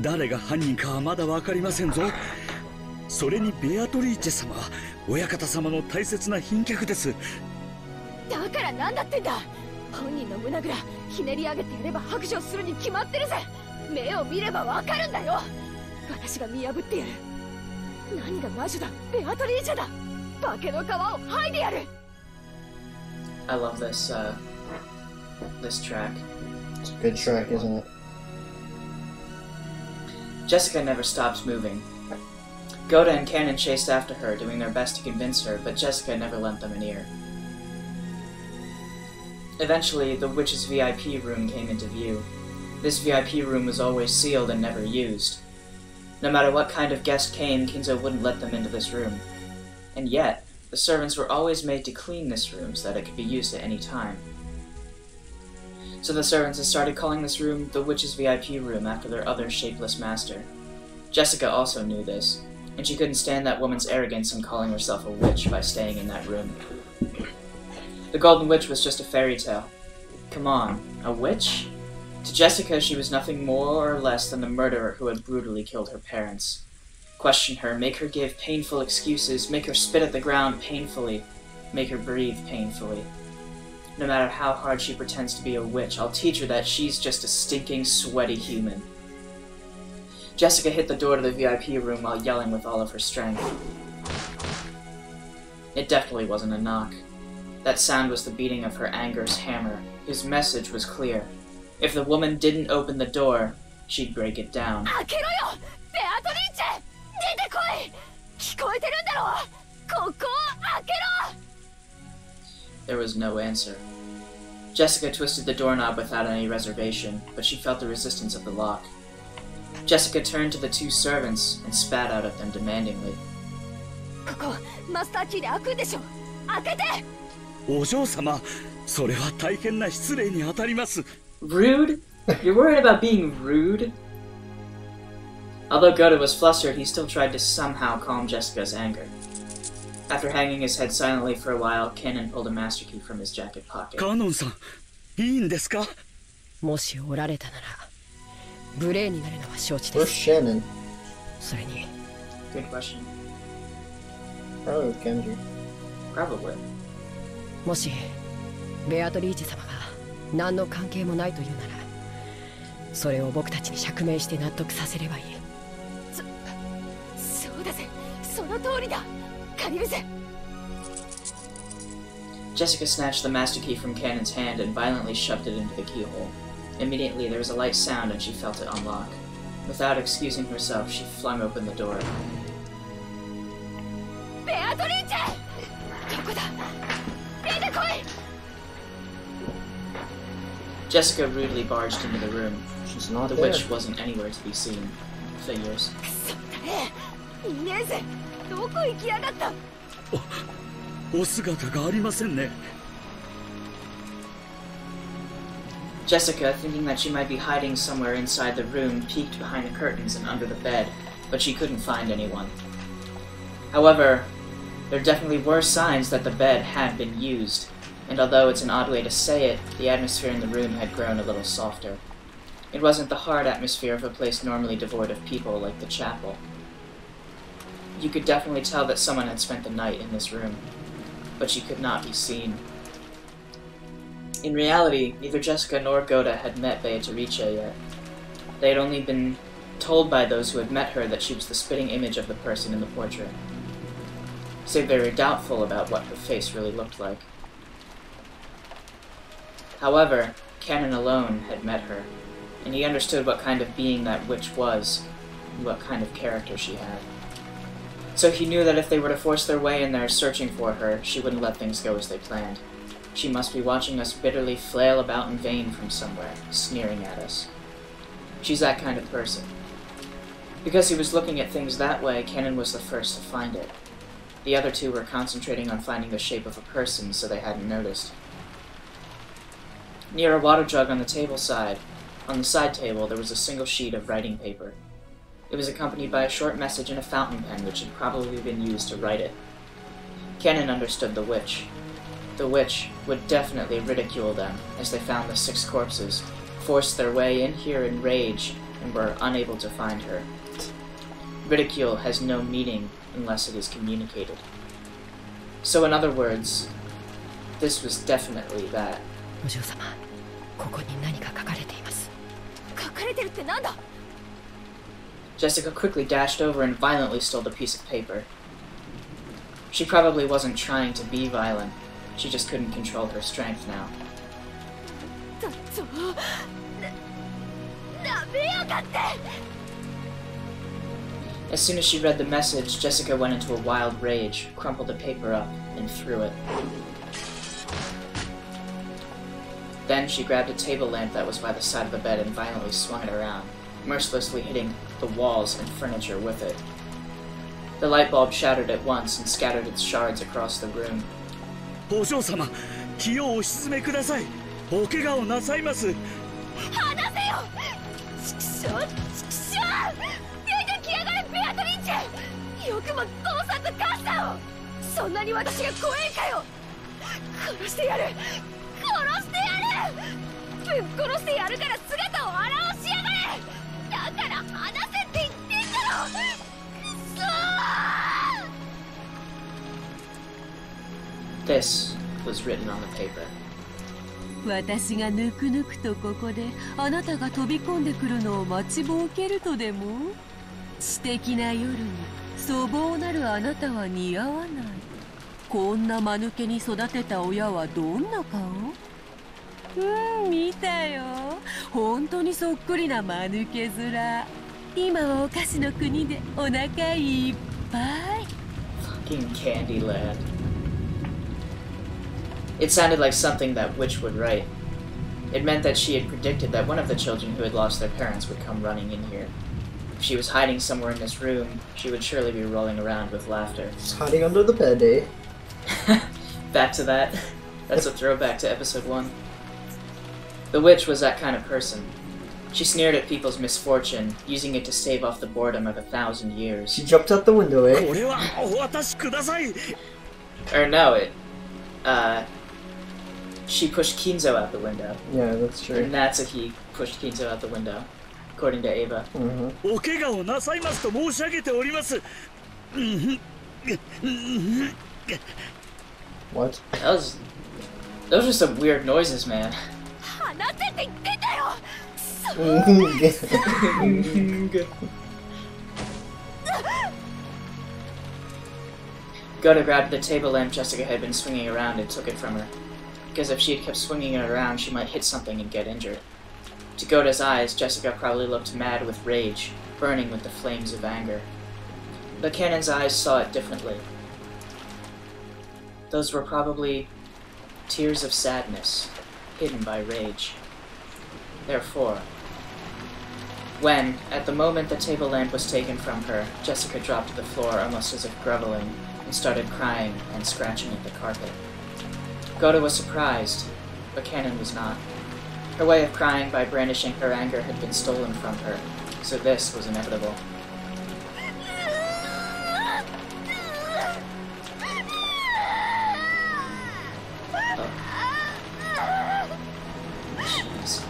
誰が犯人かはまだわかりませんぞ。それにベアトリーチェ様は親方様の大切な賓客です。だからなんだってんだ。本人の胸ぐらひねり上げてやれば白状するに決まってるぜ。目を見ればわかるんだよ。私が見破ってやる。何が魔女だ、ベアトリーチェだ。化けの皮を剥いでやる。 I love this, this track. It's a good track, isn't it? Jessica never stops moving. Goda and Cannon chased after her, doing their best to convince her, but Jessica never lent them an ear. Eventually, the witch's VIP room came into view. This VIP room was always sealed and never used. No matter what kind of guest came, Kinzo wouldn't let them into this room. And yet, the servants were always made to clean this room so that it could be used at any time. So the servants had started calling this room the witch's VIP room after their other shapeless master. Jessica also knew this, and she couldn't stand that woman's arrogance in calling herself a witch by staying in that room. The Golden Witch was just a fairy tale. Come on, a witch? To Jessica, she was nothing more or less than the murderer who had brutally killed her parents. Question her, make her give painful excuses, make her spit at the ground painfully, make her breathe painfully. No matter how hard she pretends to be a witch, I'll teach her that she's just a stinking, sweaty human. Jessica hit the door to the VIP room while yelling with all of her strength. It definitely wasn't a knock. That sound was the beating of her anger's hammer, whose message was clear. If the woman didn't open the door, she'd break it down. There was no answer. Jessica twisted the doorknob without any reservation, but she felt the resistance of the lock. Jessica turned to the two servants and spat out at them demandingly. Rude? You're worried about being rude? Although Goda was flustered, he still tried to somehow calm Jessica's anger. After hanging his head silently for a while, Cannon pulled a master key from his jacket pocket. Kanon-san, いいんですか? もしおられたなら無礼になるのは承知で Where's す。 Shannon? それに Good question. Probably with Kenji. Probably. もしベアトリーチェ様が何の関係もないというなら、それを僕たちに釈明して納得させればいい。そうだぜ、その通りだ。借りるぜ。Jessica snatched the master key from Cannon's hand and violently shoved it into the keyhole. Immediately there was a light sound and she felt it unlock. Without excusing herself, she flung open the door. ベアトリーチェ！どこだ？出てこい！ Jessica rudely barged into the room. She's not The there. witch wasn't anywhere to be seen. Figures. いねえぜ。どこ行きやがった？お姿がありませんね。 Jessica, thinking that she might be hiding somewhere inside the room, peeked behind the curtains and under the bed, but she couldn't find anyone. However, there definitely were signs that the bed had been used, and although it's an odd way to say it, the atmosphere in the room had grown a little softer. It wasn't the hard atmosphere of a place normally devoid of people like the chapel. You could definitely tell that someone had spent the night in this room, but she could not be seen. In reality, neither Jessica nor Goda had met Beatrice yet. They had only been told by those who had met her that she was the spitting image of the person in the portrait. So they were doubtful about what her face really looked like. However, Cannon alone had met her, and he understood what kind of being that witch was, and what kind of character she had. So he knew that if they were to force their way in there searching for her, she wouldn't let things go as they planned. She must be watching us bitterly flail about in vain from somewhere, sneering at us. She's that kind of person. Because he was looking at things that way, Cannon was the first to find it. The other two were concentrating on finding the shape of a person, so they hadn't noticed. Near a water jug on the on the side table, there was a single sheet of writing paper. It was accompanied by a short message in a fountain pen which had probably been used to write it. Cannon understood the witch. The witch would definitely ridicule them as they found the 6 corpses, forced their way in here in rage, and were unable to find her. Ridicule has no meaning unless it is communicated. So in other words, this was definitely that. お嬢様、ここに何か書かれています。書かれてるってなんだ? Jessica quickly dashed over and violently stole the piece of paper. She probably wasn't trying to be violent. She just couldn't control her strength now. As soon as she read the message, Jessica went into a wild rage, crumpled the paper up, and threw it. Then she grabbed a table lamp that was by the side of the bed and violently swung it around, mercilessly hitting the walls and furniture with it. The light bulb shattered at once and scattered its shards across the room. お嬢様、気をお沈めください。お怪我をなさいます。離せよ！畜生！畜生！出てきやがれ、ベアトリーチェ！よくも父さんと母さんを！そんなに私が怖えかよ！殺してやる！殺してやる！ぶっ殺してやるから姿を現しやがれ！だから離せって言ってんだろ！くそーThis was written on the paper. 私がぬくぬくとここであなたが飛び込んでくるのを待ちぼうけるとでも？知的な夜に粗暴なるあなたは似合わない。こんな間抜けに育てた親はどんな顔？見たよ。本当にそっくりな間抜け面。今はお菓子の国でお腹いっぱい。Fucking Candyland. It sounded like something that Witch would write. It meant that she had predicted that one of the children who had lost their parents would come running in here. If she was hiding somewhere in this room, she would surely be rolling around with laughter. It's hiding under the bed, eh? Back to that. That's a throwback to episode 1. The witch was that kind of person. She sneered at people's misfortune, using it to stave off the boredom of 1,000 years. She jumped out the window, eh? これはお渡しください。 Or no, she pushed Kinzo out the window. Yeah, that's true. And Natsuki pushed Kinzo out the window, according to Ava. お怪我をなさいますと申し上げております。 What? Those are some weird noises, man. 離せって言ってんだよ！Goda grabbed the table lamp Jessica had been swinging around and took it from her. Because if she had kept swinging it around, she might hit something and get injured. To Goda's eyes, Jessica probably looked mad with rage, burning with the flames of anger. But Cannon's eyes saw it differently. Those were probably tears of sadness, hidden by rage. Therefore, when, at the moment the table lamp was taken from her, Jessica dropped to the floor almost as if groveling, and started crying and scratching at the carpet. Goda was surprised, but Cannon was not. Her way of crying by brandishing her anger had been stolen from her, so this was inevitable. Jeez.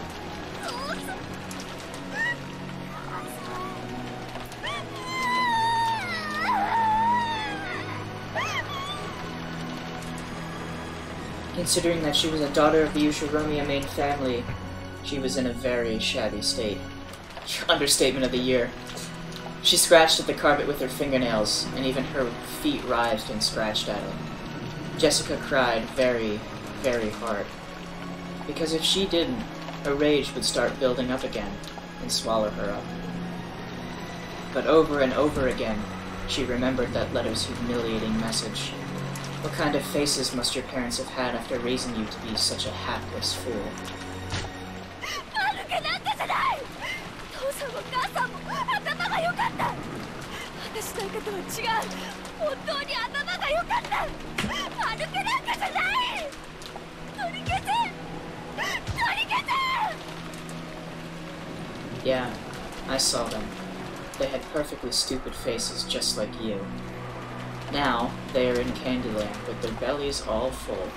Considering that she was a daughter of the Ushiromiya main family, she was in a very shabby state. Understatement of the year. She scratched at the carpet with her fingernails, and even her feet writhed and scratched at it. Jessica cried very, very hard. Because if she didn't, her rage would start building up again and swallow her up. But over and over again, she remembered that letter's humiliating message. What kind of faces must your parents have had after raising you to be such a hapless fool? Yeah, I saw them. They had perfectly stupid faces just like you. Now, they are in Candyland with their bellies all full.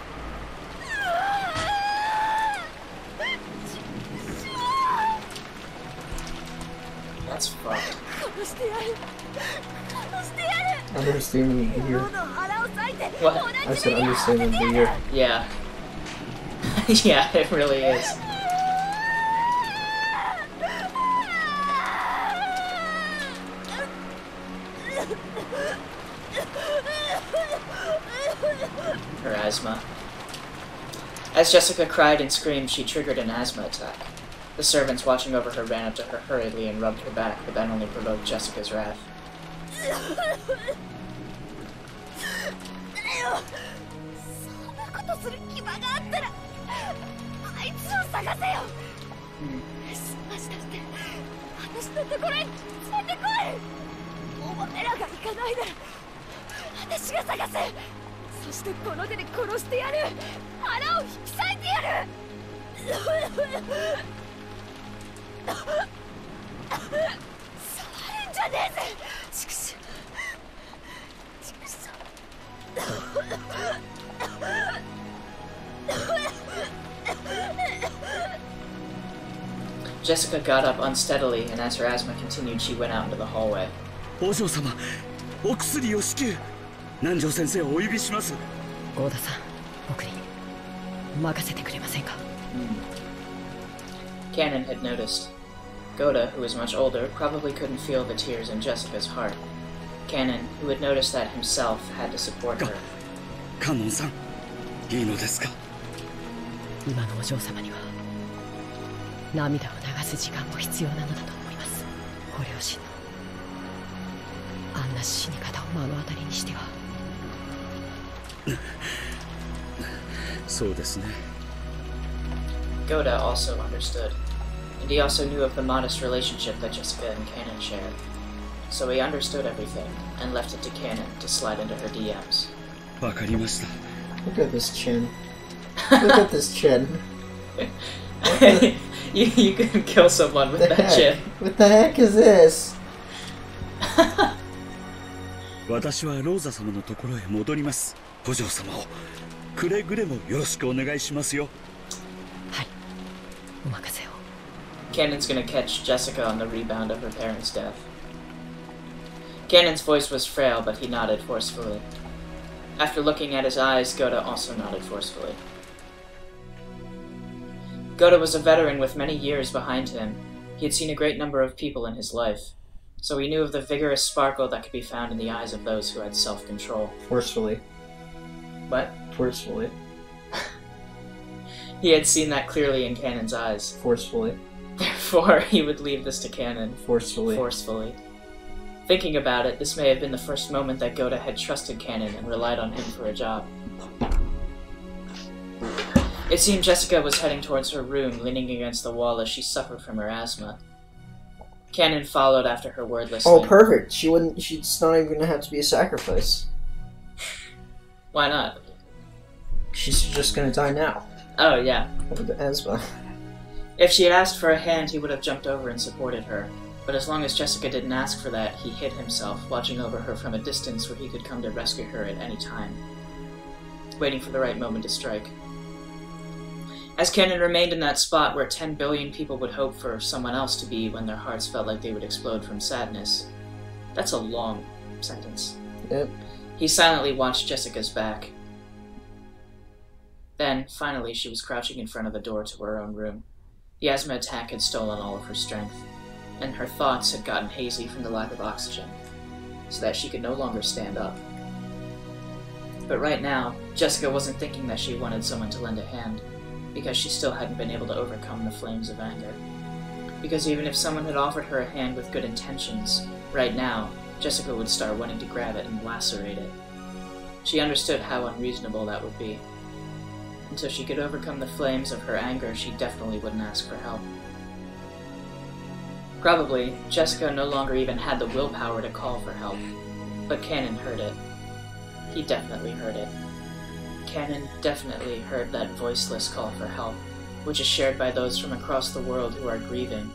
That's fucked. 殺してやる殺してやる Understatement of the ロ year. ーの腹を裂いて What? 同 I じ said 目に遭わせ understatement て of the や year. る Yeah. Yeah, it really is. Her asthma. As Jessica cried and screamed, she triggered an asthma attack. The servants watching over her ran up to her hurriedly and rubbed her back, but that only provoked Jessica's wrath. そんなことする暇があったらあいつを探せよ、探し出して私のところに連れてこい。お前らが行かないなら私が探せ。そしてこの手で殺してやる。腹を引き裂いてやる。触るんじゃねえぜ。畜生畜生。Jessica got up unsteadily, and as her asthma continued, she went out into the hallway. お嬢様、お薬を至急。南條先生をお呼びします。合田さん、僕に任せてくれませんか。Cannon had noticed. Goda, who was much older, probably couldn't feel the tears in Jessica's heart. Cannon, who had noticed that himself, had to support her. カノンさん、いいのですか。今のお嬢様には涙を流す時間も必要なのだと思います。ご両親のあんな死に方を目の当たりにしては。そうですね。 Goda also understood, and he also knew of the modest relationship that Jessica and Cannon shared. So he understood everything, and left it to Cannon to slide into her DMs. わかりました。Look at this chin. Look at this chin. you can kill someone with The that chin. heck? What the heck is this? 私はローザ様のところへ戻ります。お嬢様をくれぐれもよろしくお願いしますよ。はい、お任せを。 Cannon's gonna catch Jessica on the rebound of her parents' death. Cannon's voice was frail, but he nodded forcefully. After looking at his eyes, Goda also nodded forcefully. Goda was a veteran with many years behind him. He had seen a great number of people in his life, so he knew of the vigorous sparkle that could be found in the eyes of those who had self-control. Forcefully. What? Forcefully. He had seen that clearly in Cannon's eyes. Forcefully. Therefore, he would leave this to Cannon. Forcefully. Forcefully. Thinking about it, this may have been the first moment that Goda had trusted Cannon and relied on him for a job. It seemed Jessica was heading towards her room, leaning against the wall as she suffered from her asthma. Cannon followed after her wordlessly. Oh, perfect. She's not even gonna have to be a sacrifice. Why not? She's just gonna die now. Oh, yeah. With the asthma. If she had asked for a hand, he would have jumped over and supported her. But as long as Jessica didn't ask for that, he hid himself, watching over her from a distance where he could come to rescue her at any time, waiting for the right moment to strike. As Cannon remained in that spot where 10 billion people would hope for someone else to be when their hearts felt like they would explode from sadness. That's a long sentence. Yep. He silently watched Jessica's back. Then, finally, she was crouching in front of the door to her own room. The asthma attack had stolen all of her strength, and her thoughts had gotten hazy from the lack of oxygen, so that she could no longer stand up. But right now, Jessica wasn't thinking that she wanted someone to lend a hand, because she still hadn't been able to overcome the flames of anger. Because even if someone had offered her a hand with good intentions, right now, Jessica would start wanting to grab it and lacerate it. She understood how unreasonable that would be. Until she could overcome the flames of her anger, she definitely wouldn't ask for help. Probably, Jessica no longer even had the willpower to call for help, but Cannon heard it. He definitely heard it. Cannon definitely heard that voiceless call for help, which is shared by those from across the world who are grieving,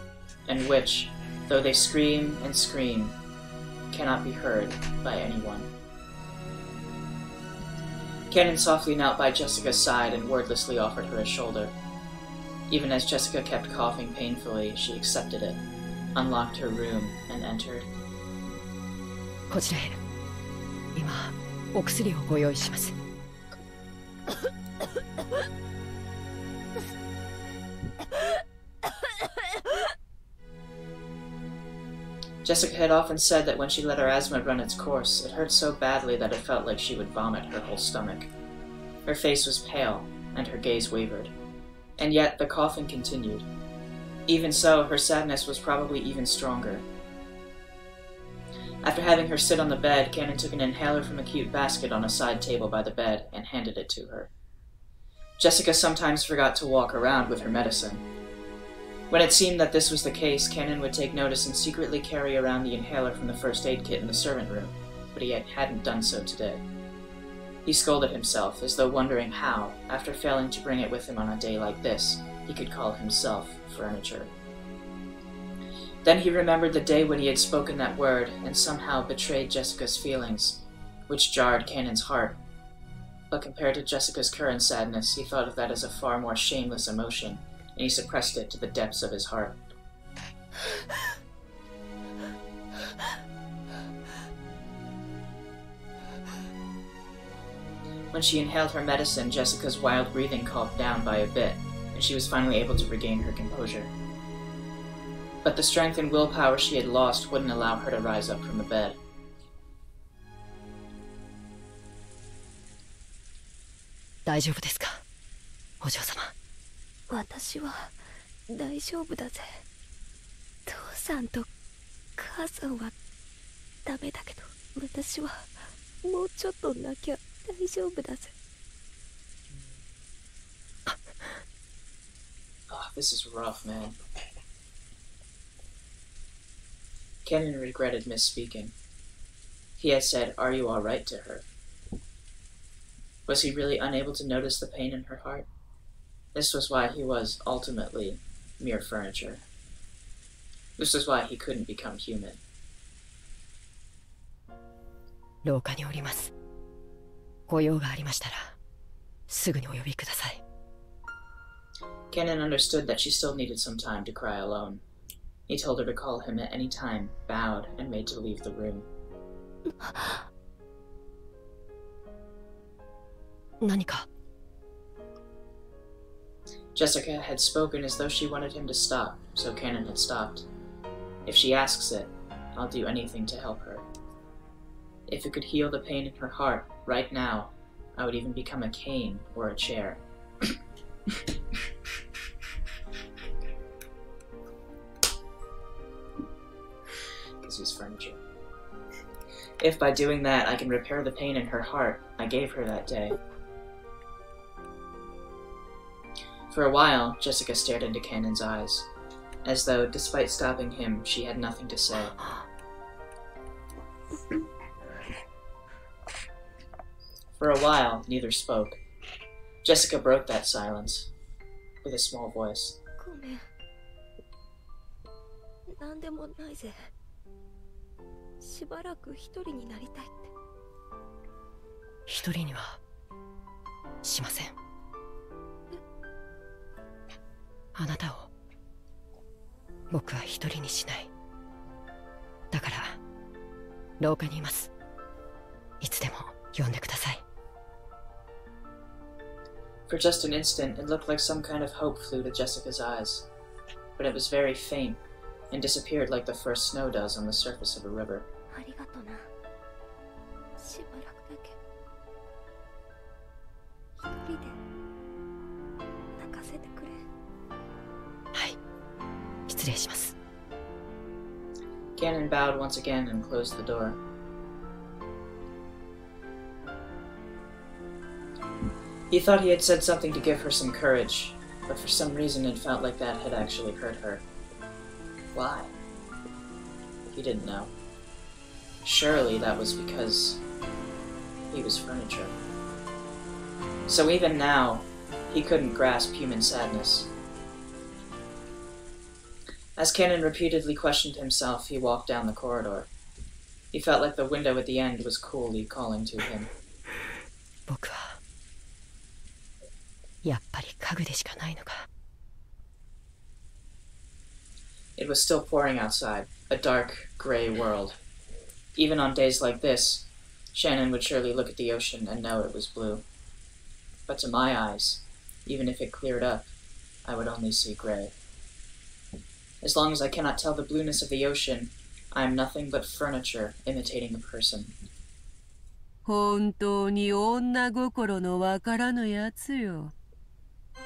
and which, though they scream and scream, cannot be heard by anyone. Cannon softly knelt by Jessica's side and wordlessly offered her a shoulder. Even as Jessica kept coughing painfully, she accepted it. unlocked her room, and entered. こちらへ。今、お薬をご用意します。Jessica had often said that when she let her asthma run its course, it hurt so badly that it felt like she would vomit her whole stomach. Her face was pale, and her gaze wavered. And yet, the coughing continued. Even so, her sadness was probably even stronger. After having her sit on the bed, Cannon took an inhaler from a cute basket on a side table by the bed and handed it to her. Jessica sometimes forgot to walk around with her medicine. When it seemed that this was the case, Cannon would take notice and secretly carry around the inhaler from the first aid kit in the servant room, but he hadn't done so today. He scolded himself, as though wondering how, after failing to bring it with him on a day like this, he could call himself furniture. Then he remembered the day when he had spoken that word and somehow betrayed Jessica's feelings, which jarred Cannon's heart. But compared to Jessica's current sadness, he thought of that as a far more shameless emotion, and he suppressed it to the depths of his heart. When she inhaled her medicine, Jessica's wild breathing calmed down by a bit, and she was finally able to regain her composure. But the strength and willpower she had lost wouldn't allow her to rise up from the bed. 大丈夫ですか、お嬢様。私は大丈夫だぜ。父さんと母さんはダメだけど、私はもうちょっとなきゃ大丈夫だぜ。Oh, this is rough, man. Cannon regretted misspeaking. He had said, "Are you all right?" to her. Was he really unable to notice the pain in her heart? This was why he was, ultimately, mere furniture. This was why he couldn't become human. 廊下におります。ご用がありましたら、すぐにお呼びください。Cannon understood that she still needed some time to cry alone. He told her to call him at any time, bowed, and made to leave the room. 何か。Jessica had spoken as though she wanted him to stop, so Cannon had stopped. If she asks it, I'll do anything to help her. If it could heal the pain in her heart, right now, I would even become a cane or a chair. Because he's furniture. If by doing that I can repair the pain in her heart I gave her that day. For a while, Jessica stared into Cannon's eyes, as though, despite stopping him, she had nothing to say. For a while, neither spoke. Jessica broke that silence, with a small voice. ごめん。なんでもないぜ。しばらく一人になりたいって。一人にはしません。あなたを僕は一人にしない。だから廊下にいます。いつでも呼んでください。For just an instant, it looked like some kind of hope flew to Jessica's eyes, but it was very faint and disappeared like the first snow does on the surface of a river. ありがとな。しばらくだけ一人で泣かせてくれ。はい、失礼します。Cannon bowed once again and closed the door. He thought he had said something to give her some courage, but for some reason it felt like that had actually hurt her. Why? He didn't know. Surely that was because he was furniture. So even now, he couldn't grasp human sadness. As Cannon repeatedly questioned himself, he walked down the corridor. He felt like the window at the end was coolly calling to him. 僕はやっぱり家具でしかないのか。It was still pouring outside, a dark, gray world. Even on days like this, Shannon would surely look at the ocean and know it was blue. But to my eyes, even if it cleared up, I would only see gray. As long as I cannot tell the blueness of the ocean, I am nothing but furniture imitating a person. 本当に女心のわからぬやつよ。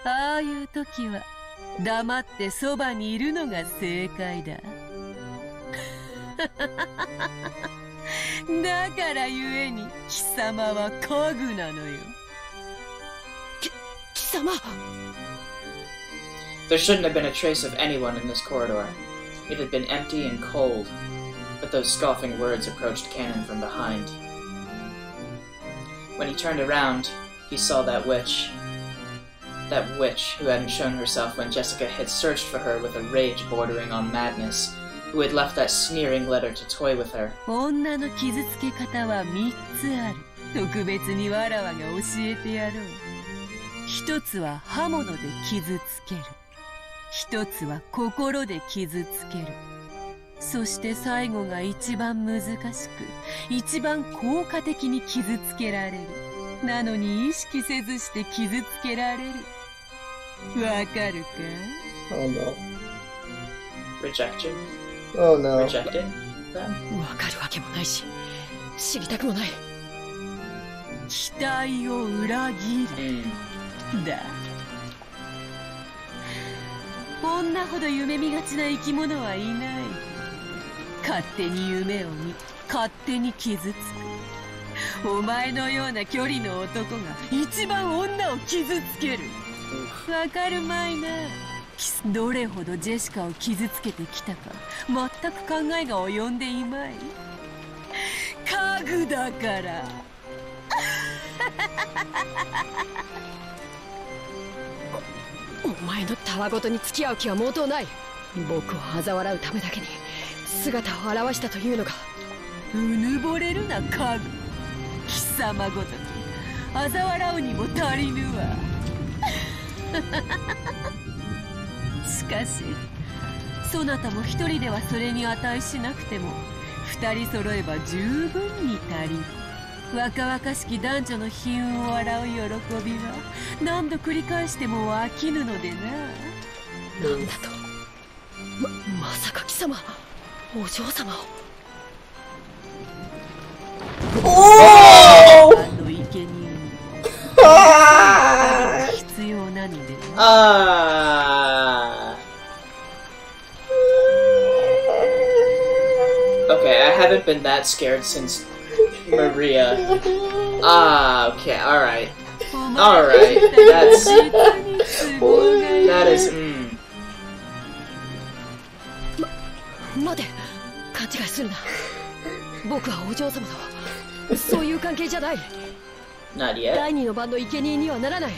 ああいう時は黙ってそばにいるのが正解だ。だからゆえに貴様は家具なのよ。貴様。 There shouldn't have been a trace of anyone in this corridor. It had been empty and cold, but those scoffing words approached Cannon from behind. When he turned around, he saw that witch. That witch who hadn't shown herself when Jessica had searched for her with a rage bordering on madness, who had left that sneering letter to toy with her. 女の傷つけ方は3つある。特別にわらわが教えてやろう。一つは刃物で傷つける。一つは心で傷つける。そして最後が一番難しく、一番効果的に傷つけられる。なのに意識せずして傷つけられる。わかるか？ Oh no. Rejection? Oh no. Rejected? Then? わかるわけもないし、知りたくもない。期待を裏切る。だ。女ほど夢見がちな生き物はいない。勝手に夢を見、勝手に傷つく。お前のような距離の男が一番女を傷つける。わかるまいな。どれほどジェシカを傷つけてきたか、全く考えが及んでいまい。家具だから。お前のたわごとに付き合う気は毛頭ない。僕を嘲笑うためだけに姿を現したというのか。うぬぼれるな家具。貴様ごとき嘲笑うにも足りぬわ。しかしそなたも一人ではそれに値しなくても二人揃えば十分に足りる。若々しき男女の悲運を笑う喜びは何度繰り返しても飽きぬのでな。なんだと。まさか貴様お嬢様を。Oh! あの生贄に必要なのでな。Okay, I haven't been that scared since Maria. Okay, alright. Alright, that is, 待て、勘違いするな。僕はお嬢様とそういう関係じゃない。 not yet. 第二の番の生贄にはならない。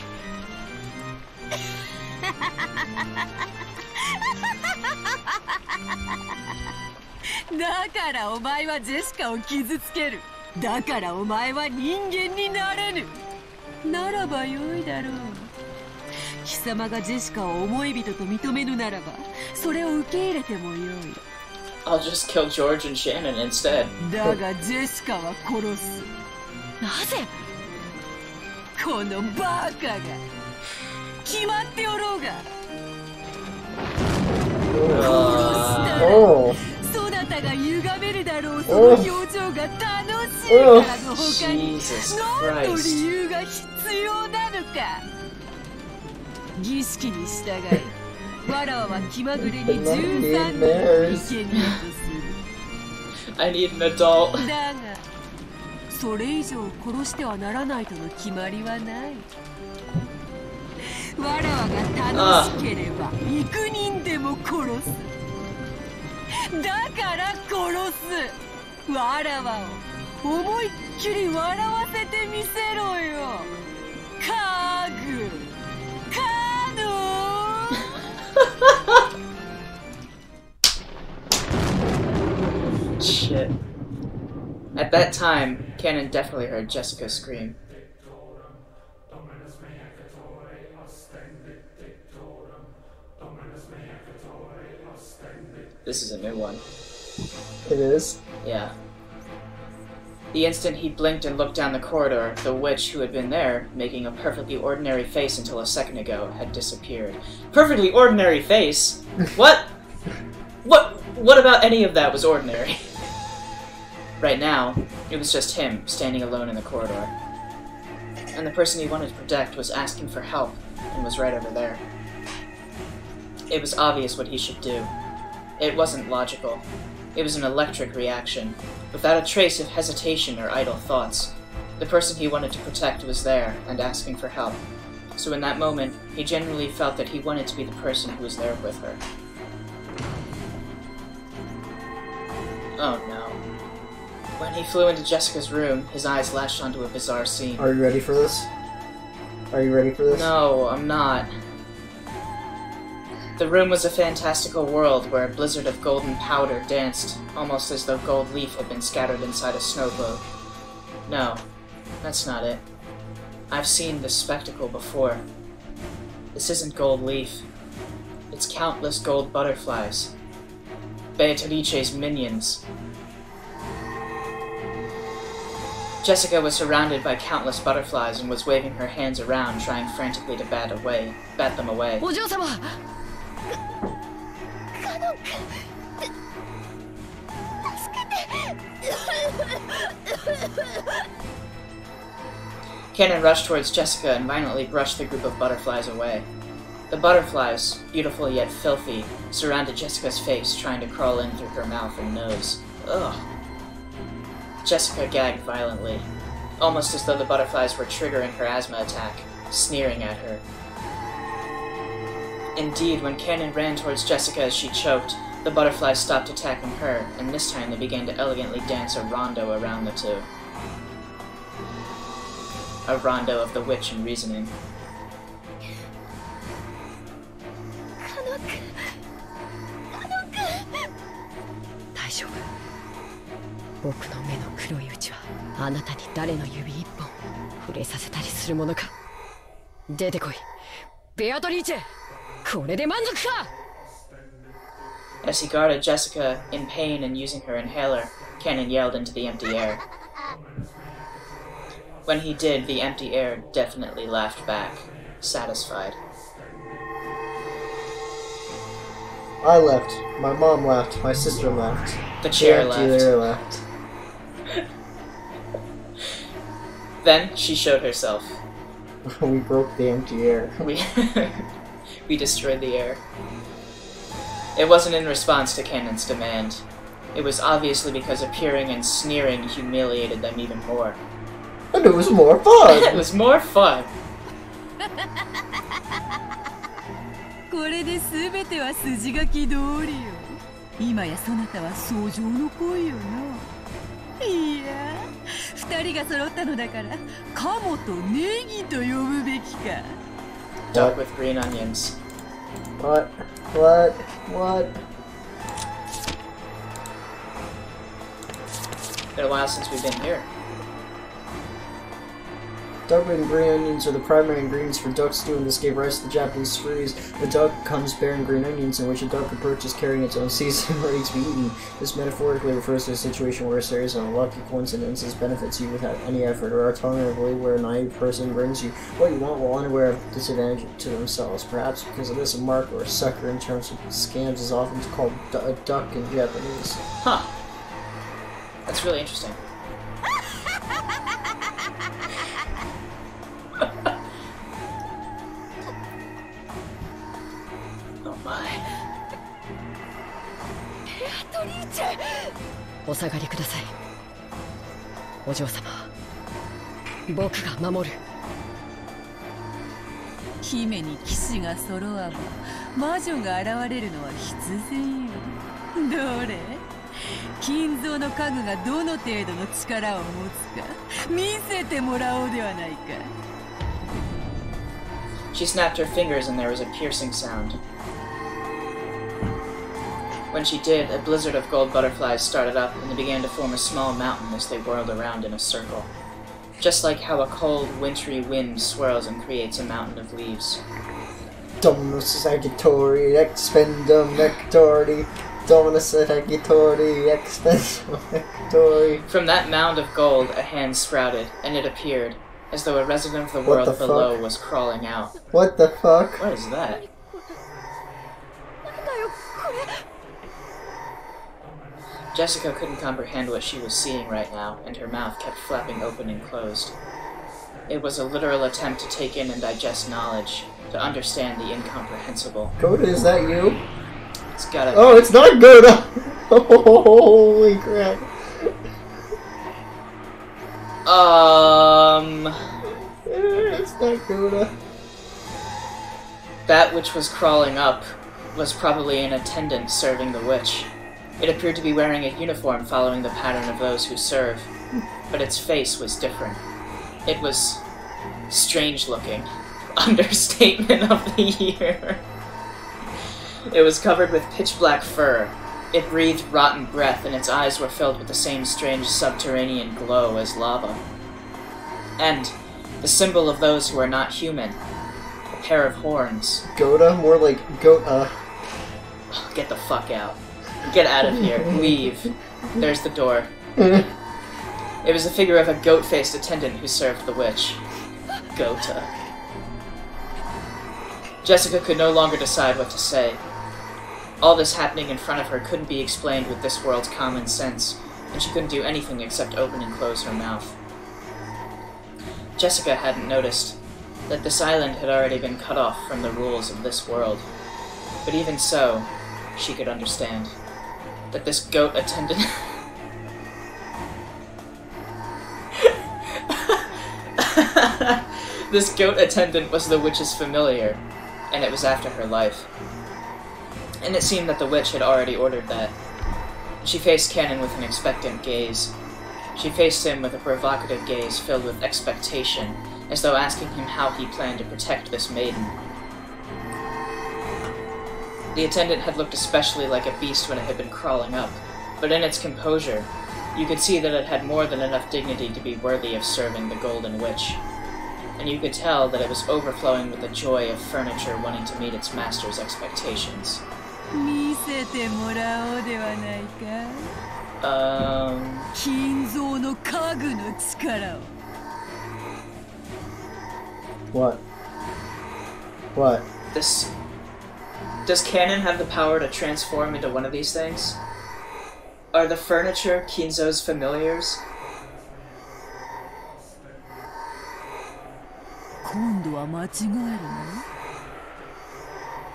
だからお前はジェシカを傷つける。だからお前は人間になれぬ。ならばよいだろう。貴様がジェシカを思い人と認めぬならばそれを受け入れてもよい。 I'll just kill George and Shannon instead. だがジェシカは殺す。なぜ？このバカが決まっておろうが。Oh. そなたが歪めるだろうその表情が楽しいからの他に何の理由が必要なのか。儀式に従いわらわは気まぐれに13人を生贄とする。 I need an adult. だがそれ以上殺してはならないとの決まりはない。わらわが楽しければ幾人でも殺す。だから殺す。わらわを思いっきり笑わせてみせろよ。家具カノン。 Shit. At that time, Cannon definitely heard Jessica scream. This is a new one. It is? Yeah. The instant he blinked and looked down the corridor, the witch who had been there, making a perfectly ordinary face until a second ago, had disappeared. Perfectly ordinary face? What? What about any of that was ordinary? Right now, it was just him, standing alone in the corridor. And the person he wanted to protect was asking for help, and was right over there. It was obvious what he should do. It wasn't logical. It was an electric reaction, without a trace of hesitation or idle thoughts. The person he wanted to protect was there, and asking for help. So in that moment, he genuinely felt that he wanted to be the person who was there with her. Oh no. When he flew into Jessica's room, his eyes lashed onto a bizarre scene. Are you ready for this? Are you ready for this? No, I'm not. The room was a fantastical world where a blizzard of golden powder danced, almost as though gold leaf had been scattered inside a snow globe. No, that's not it. I've seen this spectacle before. This isn't gold leaf. It's countless gold butterflies. Beatrice's minions. Jessica was surrounded by countless butterflies and was waving her hands around, trying frantically to bat them away. お嬢様 Cannon rushed towards Jessica and violently brushed the group of butterflies away. The butterflies, beautiful yet filthy, surrounded Jessica's face, trying to crawl in through her mouth and nose. Ugh. Jessica gagged violently, almost as though the butterflies were triggering her asthma attack, sneering at her. Indeed, when Cannon ran towards Jessica as she choked, the butterflies stopped attacking her, and this time they began to elegantly dance a rondo around the two. A rondo of the witch and reasoning. 大丈夫僕の目の黒いうちはあなたに誰の指一本触れさせたりするものか出てこいベアトリーチェこれで満足か As he guarded Jessica, in pain and using her inhaler, Cannon yelled into the empty air. When he did, the empty air definitely laughed back, satisfied. I left. My mom left. My sister left. The chair The empty air left. Then she showed herself. We broke the empty air. We destroyed the air. It wasn't in response to Cannon's demand. It was obviously because appearing and sneering humiliated them even more. And it was more fun! It was more fun! これで全ては筋書き通りよ。今やそなたは相乗の恋よな。いや、二人が揃ったのだから、鴨とネギと呼ぶべきか。Duck with green onions. What? Been a while since we've been here. Duck and green onions are the primary ingredients for duck stew, and this gave rise to the Japanese phrase, "A duck comes bearing green onions," in which a duck approaches carrying its own seasoning ready to be eaten. This metaphorically refers to a situation where a series of unlucky coincidences benefits you without any effort, or alternatively, where a naive person brings you what you want while unaware of disadvantage to themselves. Perhaps because of this, a mark or a sucker in terms of scams is often called a duck in Japanese. Huh. That's really interesting. Oh my. お下がりくださいお嬢様僕が守る姫に騎士が揃わば魔女が現れるのは必然よ。どれ金蔵の家具がどの程度の力を持つか見せてもらおうではないか。 She snapped her fingers and there was a piercing sound. When she did, a blizzard of gold butterflies started up and they began to form a small mountain as they whirled around in a circle. Just like how a cold, wintry wind swirls and creates a mountain of leaves. Dominus Sagittari, expendum nectari. Dominus Egitori, expensive Egitori. From that mound of gold, a hand sprouted, and it appeared, as though a resident of the What world the below fuck? was crawling out. What the fuck? What is that? Jessica couldn't comprehend what she was seeing right now, and her mouth kept flapping open and closed. It was a literal attempt to take in and digest knowledge, to understand the incomprehensible. Goda, is that you? It's gotta. Oh, it's not Goda! Holy crap. It's not Goda. That which was crawling up was probably an attendant serving the witch. It appeared to be wearing a uniform following the pattern of those who serve, but its face was different. It was strange looking. Understatement of the year. It was covered with pitch black fur. It breathed rotten breath, and its eyes were filled with the same strange subterranean glow as lava. And the symbol of those who are not human, a pair of horns. Goda? More like Goat, Get the fuck out. Get out of here. Leave. There's the door. It was the figure of a goat-faced attendant who served the witch. Gota. Jessica could no longer decide what to say. All this happening in front of her couldn't be explained with this world's common sense, and she couldn't do anything except open and close her mouth. Jessica hadn't noticed that this island had already been cut off from the rules of this world. But even so, she could understand that this goat attendant... This goat attendant was the witch's familiar, and it was after her life. And it seemed that the witch had already ordered that. She faced Canon with an expectant gaze. She faced him with a provocative gaze filled with expectation, as though asking him how he planned to protect this maiden. The attendant had looked especially like a beast when it had been crawling up, but in its composure, you could see that it had more than enough dignity to be worthy of serving the Golden Witch. And you could tell that it was overflowing with the joy of furniture wanting to meet its master's expectations. What? What? Does Canon have the power to transform into one of these things? Are the furniture Kinzo's familiars?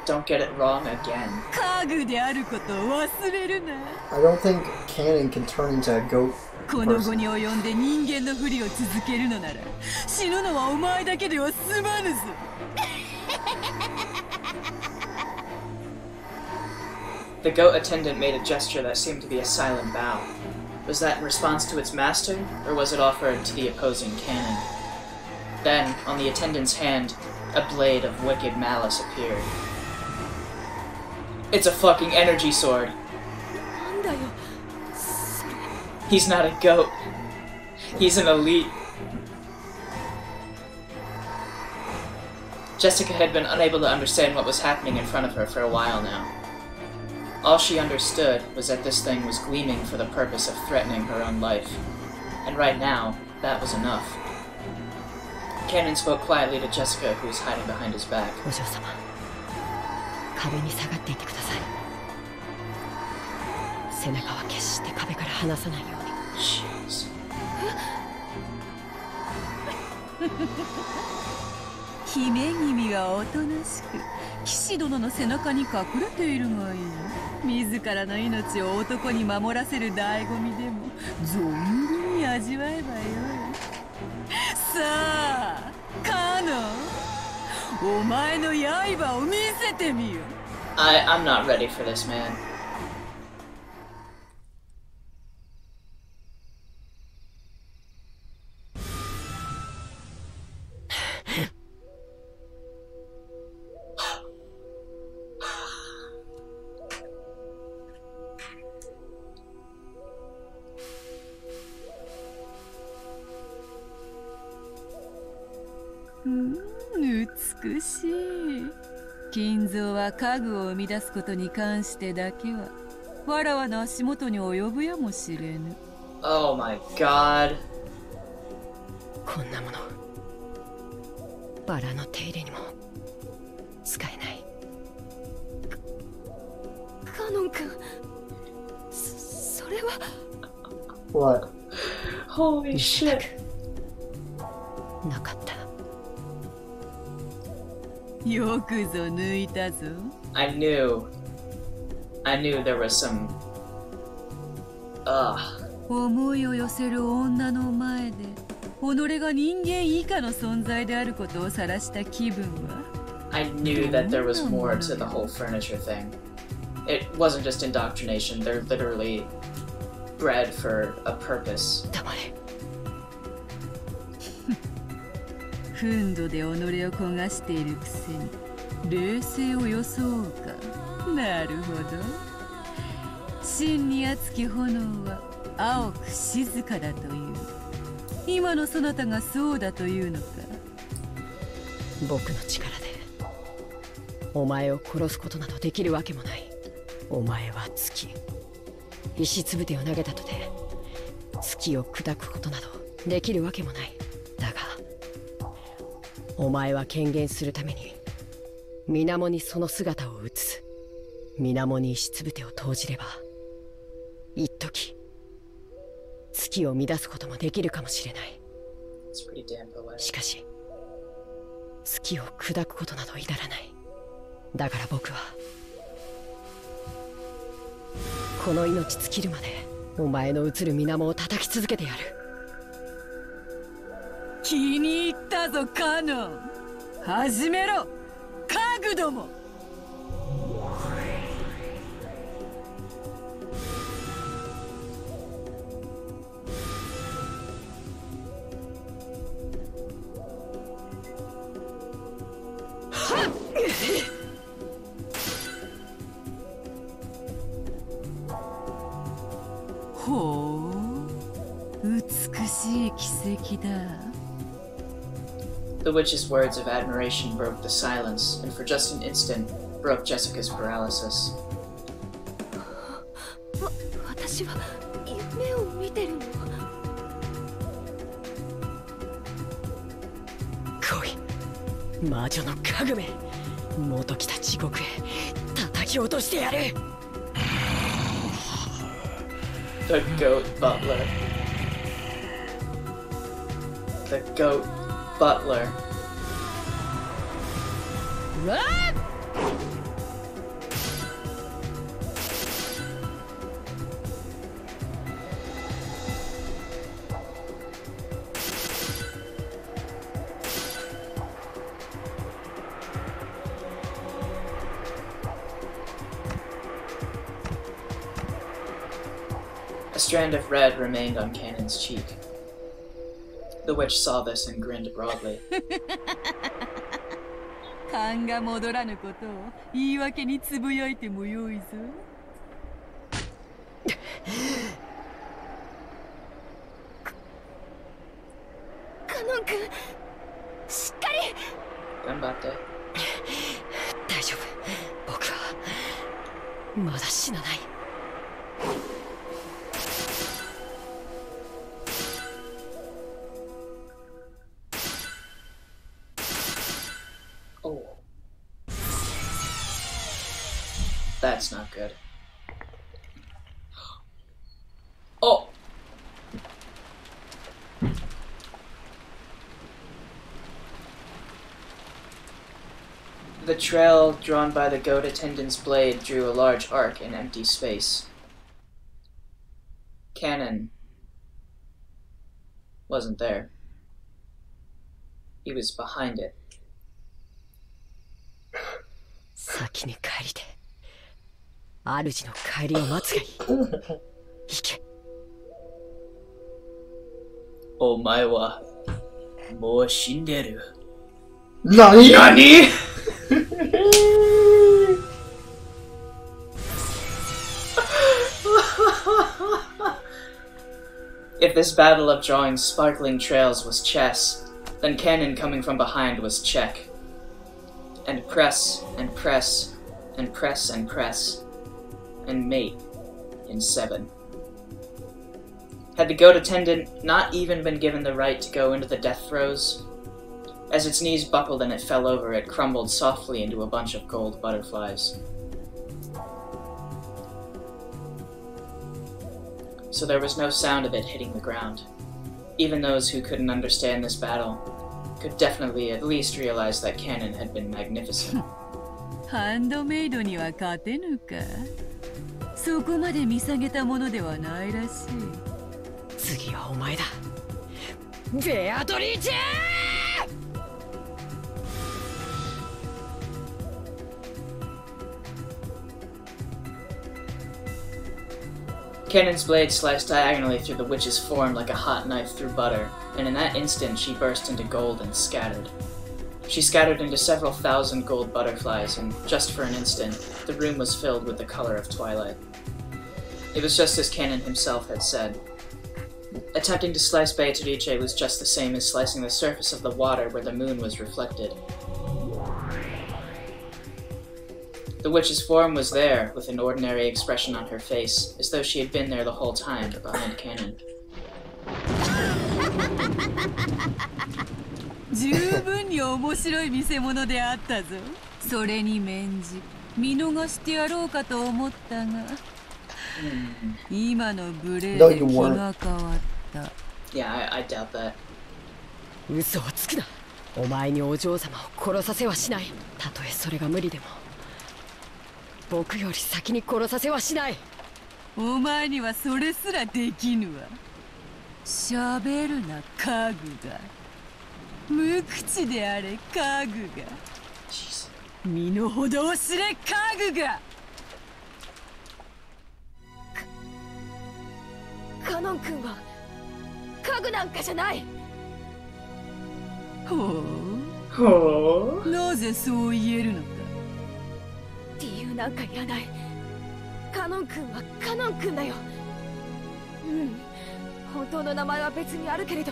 Don't get it wrong again. I don't think Canon can turn into a goat person. The goat attendant made a gesture that seemed to be a silent bow. Was that in response to its master, or was it offered to the opposing Canon? Then, on the attendant's hand, a blade of wicked malice appeared. It's a fucking energy sword. He's not a goat. He's an elite. Jessica had been unable to understand what was happening in front of her for a while now. All she understood was that this thing was gleaming for the purpose of threatening her own life. And right now, that was enough. Canon spoke quietly to Jessica, who was hiding behind his back. Jeez. 姫君はおとなしく騎士殿の背中に隠れているがいい。自らの命を男に守らせる醍醐味でも存分に味わえばよい。さあ、カノン、お前の刃を見せてみよ。I'm not ready for this, man.美しい。金蔵は家具を生み出すことに関してだけはわらわの足元に及ぶやもしれぬ。 Oh my god. こんなものバラの手入れにも使えない。カノン君、それは。 What? Holy shit. なかった。よくぞ抜いたぞ。 I knew there was some. Ugh. 思いを寄せる女の前で己が人間以下の存在であることを晒した気分は。 I knew that there was more to the whole furniture thing. It wasn't just indoctrination, they're literally bred for a purpose. 黙れ。憤怒で己を焦がしているくせに冷静を装うか。なるほど。真に熱き炎は青く静かだという。今のそなたがそうだというのか。僕の力でお前を殺すことなどできるわけもない。お前は月、石つぶてを投げたとて月を砕くことなどできるわけもない。だがお前は権限するために水面にその姿を映す。水面に石つぶてを投じれば一時月を乱すこともできるかもしれない。 It's pretty damn poetic. しかし月を砕くことなど至らない。だから僕はこの命尽きるまでお前の映る水面を叩き続けてやる。気に入ったぞカノン。始めろカグども。ほう、美しい奇跡だ。 The witch's words of admiration broke the silence, and for just an instant, broke Jessica's paralysis. 私は夢を見てるの。来い魔女の家具め、元来た地獄へ叩き落としてやる。 The goat butler. The goat butler. A strand of red remained on Cannon's cheek. The witch saw this and grinned broadly. 勘が戻らぬことを言い訳につぶやいてもよいぞ。カノン君、しっかり。頑張って。大丈夫、僕はまだ死なない。 Oh. That's not good. Oh! The trail drawn by the goat attendant's blade drew a large arc in empty space. Cannon wasn't there. He was behind it. 先に帰りて主の帰りを待つがいい。行け。お前はもう死んでる。何？何？ If this battle of drawing sparkling trails was chess, then Cannon coming from behind was check. And press, and press, and press, and press, and mate. in 7. Had the goat attendant not even been given the right to go into the death throes? As its knees buckled and it fell over, it crumbled softly into a bunch of gold butterflies. So there was no sound of it hitting the ground. Even those who couldn't understand this battle could definitely at least realize that cannon had been magnificent. ハンドメイドには勝てぬか。そこまで見下げたものではないらしい。次はお前だ。ベアトリーチェー！ Cannon's blade sliced diagonally through the witch's form like a hot knife through butter, and in that instant she burst into gold and scattered. She scattered into several thousand gold butterflies, and just for an instant, the room was filled with the color of twilight. It was just as Cannon himself had said. Attempting to slice Beatrice was just the same as slicing the surface of the water where the moon was reflected. The witch's form was there, with an ordinary expression on her face, as though she had been there the whole time, behind Cannon. 十分に面白い見せ物であったぞ。それに免じ、見逃してやろうかと思ったが、今の無礼で気が変わった。Yeah, I doubt that. 嘘をつくな。お前にお嬢様を殺させはしない。たとえそれが無理でも。 僕より先に殺させはしない。お前にはそれすらできぬわ。喋るな、家具が。無口であれ、家具が。身の程を知れ、家具が。カノン君は家具なんかじゃない。ほう。なぜそう言えるのか。 理由なんかいらない。カノン君はカノン君だよ。うん、本当の名前は別にあるけれど、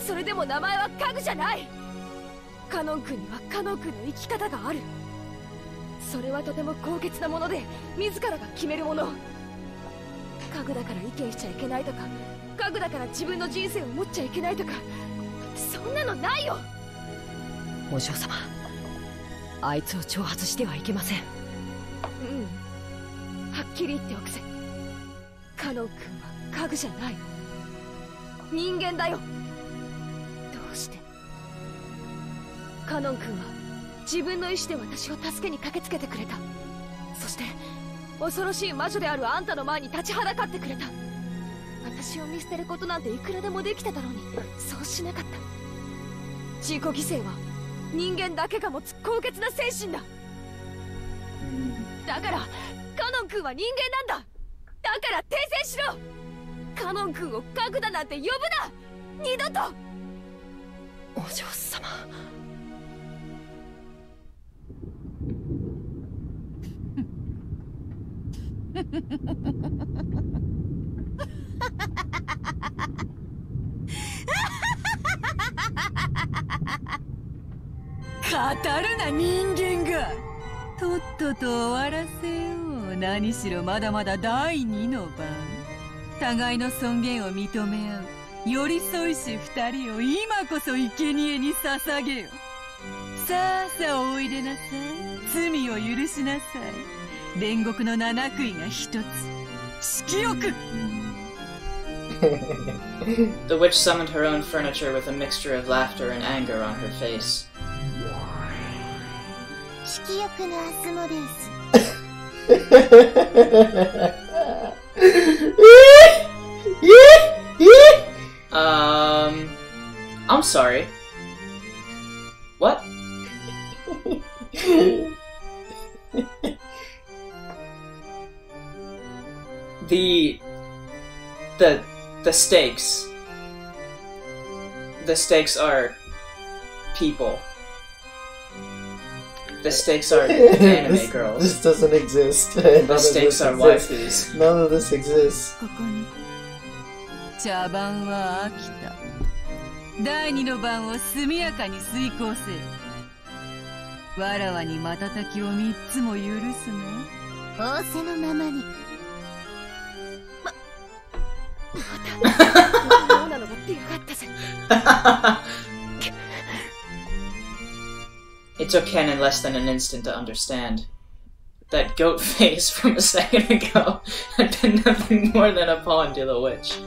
それでも名前は家具じゃない。カノン君にはカノン君の生き方がある。それはとても高潔なもので、自らが決めるもの。家具だから意見しちゃいけないとか、家具だから自分の人生を持っちゃいけないとか、そんなのないよ。お嬢様、あいつを挑発してはいけません。うん、はっきり言っておくぜ。カノン君は家具じゃない。人間だよ。どうして？カノン君は自分の意志で私を助けに駆けつけてくれた。そして恐ろしい魔女であるあんたの前に立ちはだかってくれた。私を見捨てることなんていくらでもできてたのに、そうしなかった。自己犠牲は人間だけが持つ高潔な精神だ。だからカノン君は人間なんだ。だから訂正しろ。カノン君を家具だなんて呼ぶな、二度と。お嬢様。語るな、人間が。とっとと終わらせよう。何しろまだまだ第二の番。互いの尊厳を認め合う寄り添いし二人を今こそ生贄に捧げよ。さあさあおいでなさい。罪を許しなさい。煉獄の七杭が一つ。色欲。The witch summoned her own furniture with a mixture of laughter and anger on her face. 色欲のアスモデウス。I'm sorry. What? The stakes. The stakes are people. The stakes are anime girls. This doesn't exist. The stakes are waifus. None of this exists. ここに茶番は飽きた。第二の番を速やかに遂行せよ。わらわに瞬きを三つも許すの。仰せのままに。またなのが出やがったぜ。It took Canon less than an instant to understand. That goat face from a second ago had been nothing more than a pawn to the witch.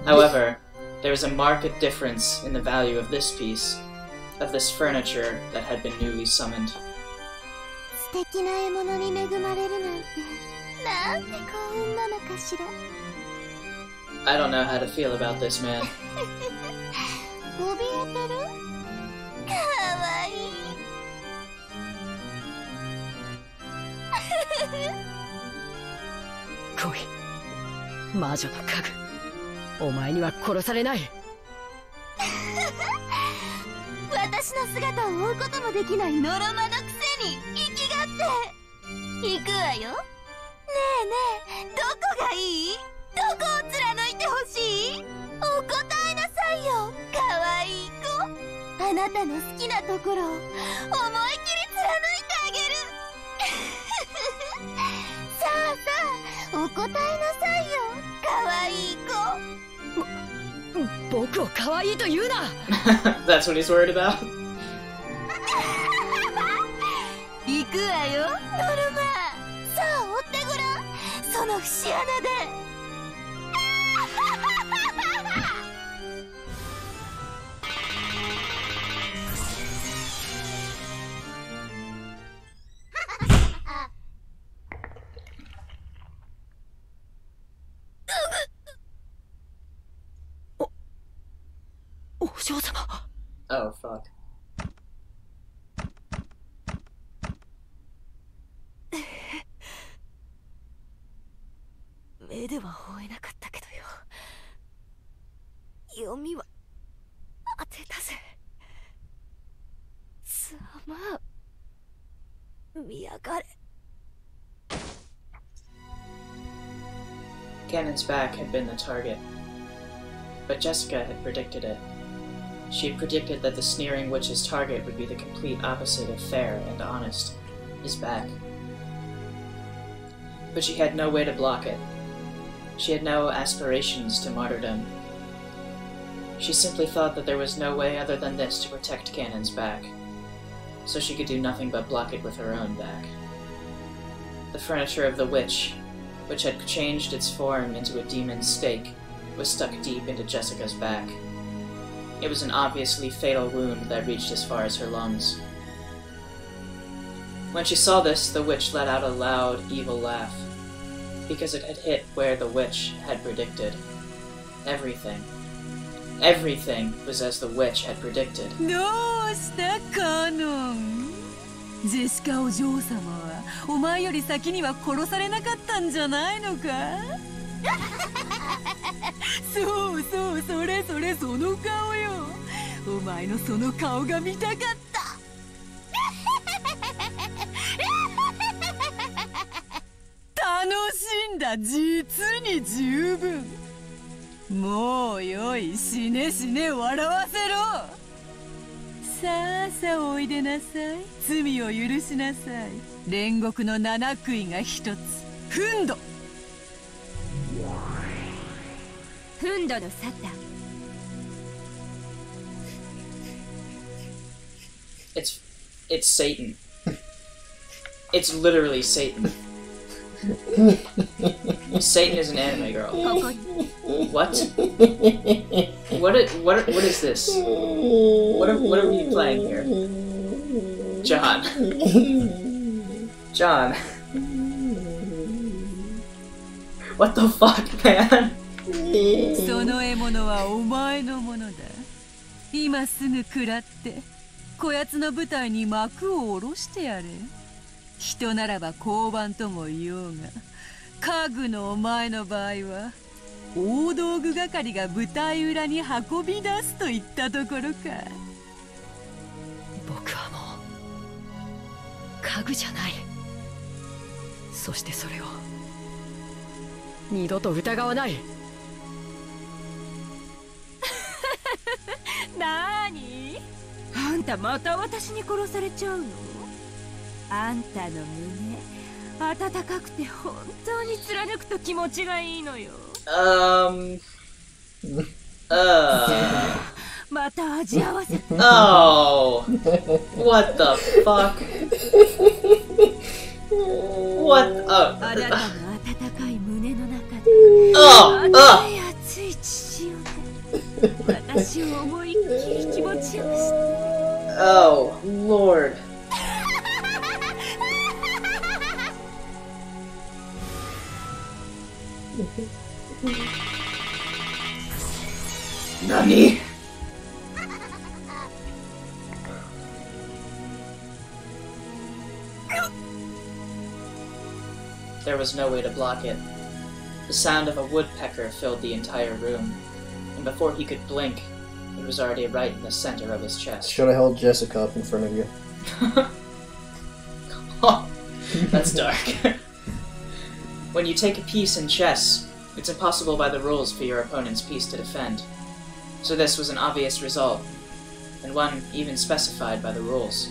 However, there was a marked difference in the value of this piece, of this furniture that had been newly summoned. 素敵な獲物に恵まれるなんて、なんて幸運なのかしら。I don't know how to feel about this man. 怯えてる？かわいい。来い、魔女の家具。お前には殺されない。私の姿を追うこともできないのろまのくせに生きがって行くわよ。ねえねえ、どこがいい？どこを貫いてほしい？お答えなさいよ、かわいい子。あなたの好きなところを思いっきり貫いてあげる。さあさあ、お答えなさいよ、かわいい子。僕を可愛いと言うな。That's what he's worried about? 行くわよ、ノルマ。さあ追ってごらん、その節穴で。お嬢様。Oh, fuck. 目では追えなかったけどよ。読みは当てたぜ。ざまあ見やがれ。Cannon's back had been the target, but Jessica had predicted it. She had predicted that the sneering witch's target would be the complete opposite of fair and honest, his back. But she had no way to block it. She had no aspirations to martyrdom. She simply thought that there was no way other than this to protect Cannon's back, so she could do nothing but block it with her own back. The furniture of the witch, which had changed its form into a demon's stake, was stuck deep into Jessica's back. It was an obviously fatal wound that reached as far as her lungs. When she saw this, the witch let out a loud, evil laugh, because it had hit where the witch had predicted. Everything. Everything was as the witch had predicted. どうしたカノン。ジェシカお嬢様はお前より先には殺されなかったんじゃないのか。そうそう、それそれ、その顔よ。お前のその顔が見たかった。楽しんだ、実に十分。もうよい、死ね死ね、笑わせろ。さあさあおいでなさい。罪を許しなさい。煉獄の七杭が一つ。フンド。フンドのサタン。It's Satan. It's literally Satan. Satan is an anime girl. What? What is this? What are we playing here? John. John. What the fuck, man? その獲物はお前のものだ。今すぐ食らってこやつの舞台に幕を下ろしてやれ。人ならば交番とも言おうが、家具のお前の場合は大道具係が舞台裏に運び出すといったところか。僕はもう家具じゃない。そしてそれを二度と疑わない。なーに？あんたまた私に殺されちゃうの？あんたの胸温かくて本当に貫くと気持ちがいいのよ。また味合わせ Oh. What the fuck? What? あなたの温かい胸の中で Oh. 熱い血潮で私を思いっきり気持ちよくして Oh, Lord. Nani? There was no way to block it. The sound of a woodpecker filled the entire room, and before he could blink, it was already right in the center of his chest. Should have held Jessica up in front of you. Oh, that's dark. When you take a piece in chess, it's impossible by the rules for your opponent's piece to defend. So this was an obvious result, and one even specified by the rules.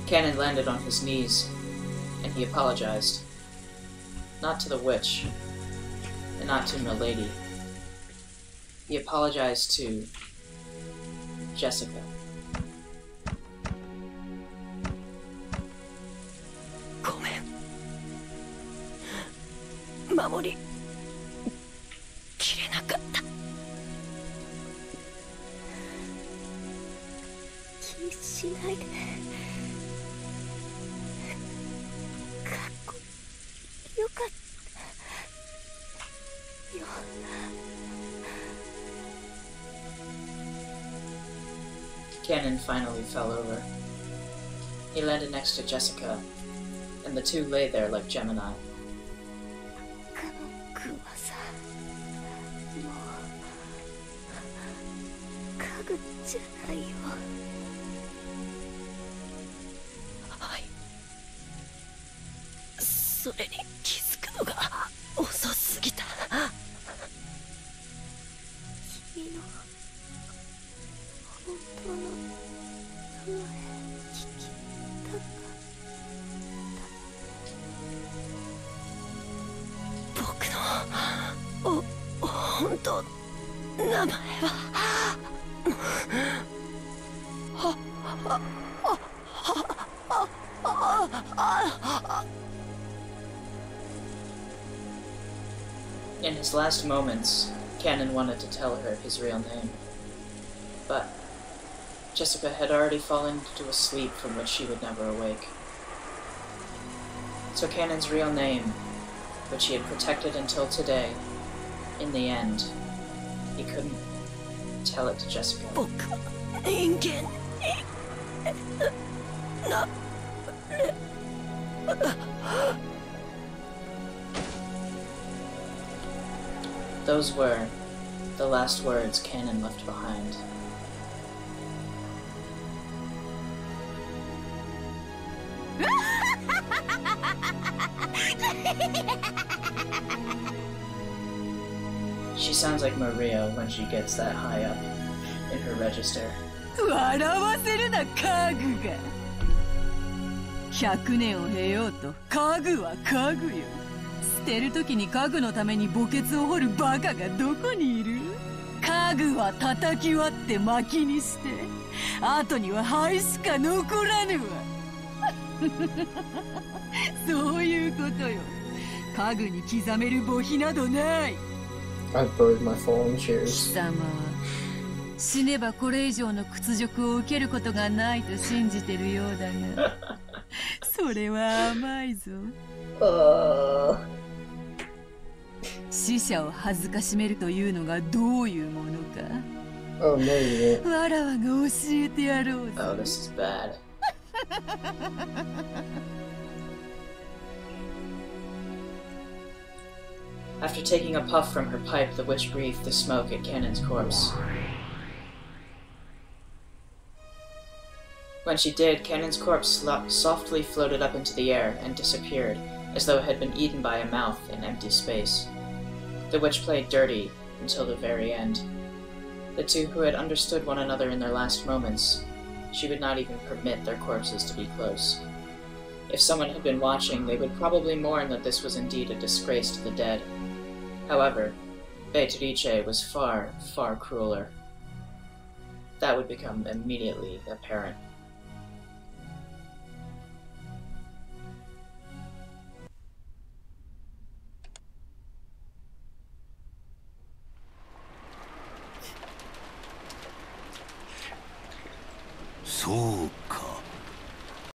Cannon landed on his knees, and he apologized. Not to the witch, and not to Milady. He apologized to Jessica. Cannon finally fell over. He landed next to Jessica, and the two lay there like Gemini. In his last moments, Cannon wanted to tell her his real name. But Jessica had already fallen into a sleep from which she would never awake. So Cannon's real name, which he had protected until today, in the end, he couldn't tell it to Jessica. Those were the last words Cannon left behind. She sounds like Maria when she gets that high up in her register. 笑わせるな家具が100年を経ようと家具は家具よ捨てるときに家具のために墓穴を掘るバカがどこにいる家具は叩き割って薪にして後には灰しか残らぬわそういうことよ家具に刻める墓碑などない I buried my fallen 貴 chairs. 様は死ねばこれ以上の屈辱を受けることがないと信じてるようだがそれは甘いぞ死者を恥ずかしめるというのがどういうものか Oh, no, you didn't. わらわが教えてやろうぞ Oh, this is bad. After taking a puff from her pipe, the witch breathed the smoke at Cannon's corpse. When she did, Cannon's corpse softly floated up into the air and disappeared, as though it had been eaten by a mouth in empty space. The witch played dirty until the very end. The two who had understood one another in their last moments, she would not even permit their corpses to be close. If someone had been watching, they would probably mourn that this was indeed a disgrace to the dead. However, Beatrice was far, far crueler. That would become immediately apparent. So